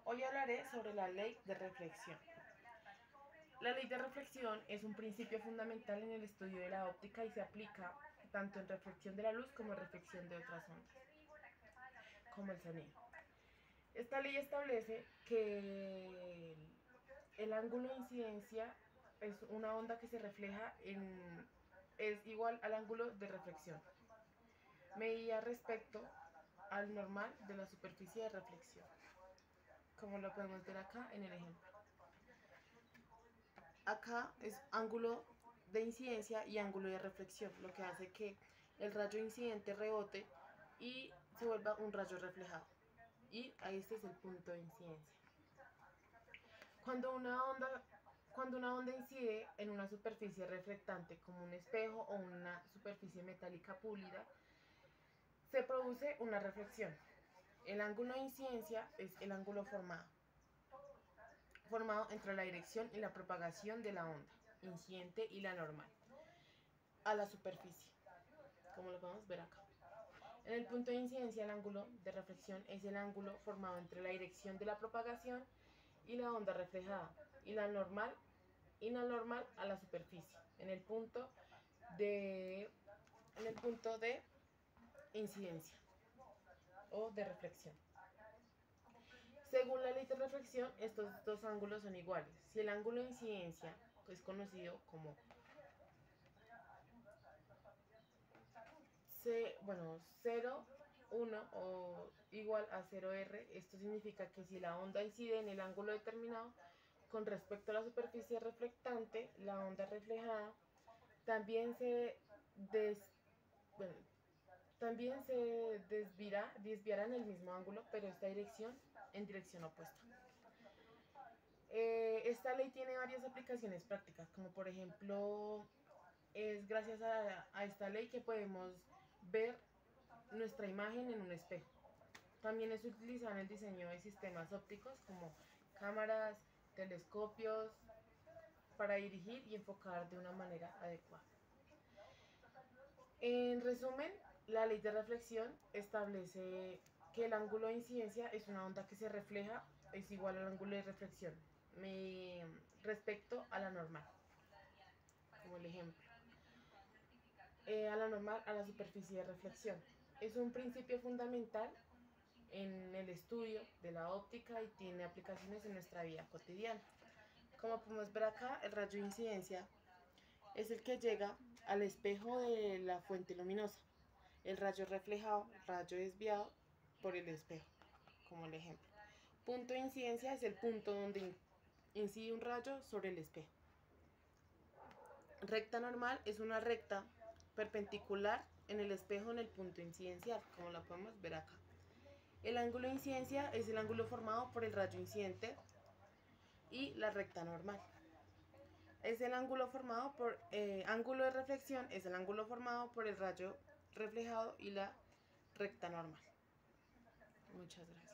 Hoy hablaré sobre la ley de reflexión. La ley de reflexión es un principio fundamental en el estudio de la óptica y se aplica tanto en reflexión de la luz como en reflexión de otras ondas, como el sonido. Esta ley establece que el ángulo de incidencia es una onda que se refleja es igual al ángulo de reflexión, medida respecto al normal de la superficie de reflexión, como lo podemos ver acá en el ejemplo. Acá es ángulo de incidencia y ángulo de reflexión, lo que hace que el rayo incidente rebote y se vuelva un rayo reflejado. Y ahí este es el punto de incidencia. Cuando una onda incide en una superficie reflectante como un espejo o una superficie metálica pulida, se produce una reflexión. El ángulo de incidencia es el ángulo formado entre la dirección y la propagación de la onda incidente y la normal a la superficie, como lo podemos ver acá. En el punto de incidencia, el ángulo de reflexión es el ángulo formado entre la dirección de la propagación y la onda reflejada y la normal a la superficie en el punto de incidencia o de reflexión. Según la ley de reflexión, estos dos ángulos son iguales. Si el ángulo de incidencia es conocido como 0, 1 o igual a 0R, esto significa que si la onda incide en el ángulo determinado con respecto a la superficie reflectante, la onda reflejada también se, desviará en el mismo ángulo, pero en dirección opuesta. Esta ley tiene varias aplicaciones prácticas, como por ejemplo, es gracias a esta ley que podemos ver nuestra imagen en un espejo. También es utilizada en el diseño de sistemas ópticos como cámaras, telescopios, para dirigir y enfocar de una manera adecuada. En resumen, la ley de reflexión establece que el ángulo de incidencia es una onda que se refleja, es igual al ángulo de reflexión respecto a la normal, como el ejemplo. A la normal a la superficie de reflexión. Es un principio fundamental en el estudio de la óptica y tiene aplicaciones en nuestra vida cotidiana. Como podemos ver acá, el rayo de incidencia es el que llega al espejo de la fuente luminosa. El rayo reflejado, rayo desviado por el espejo, como el ejemplo. Punto de incidencia es el punto donde incide un rayo sobre el espejo. Recta normal es una recta perpendicular en el espejo en el punto incidencial, como la podemos ver acá. El ángulo de incidencia es el ángulo formado por el rayo incidente y la recta normal. Es el ángulo formado por ángulo de reflexión, es el ángulo formado por el rayo reflejado y la recta normal. Muchas gracias.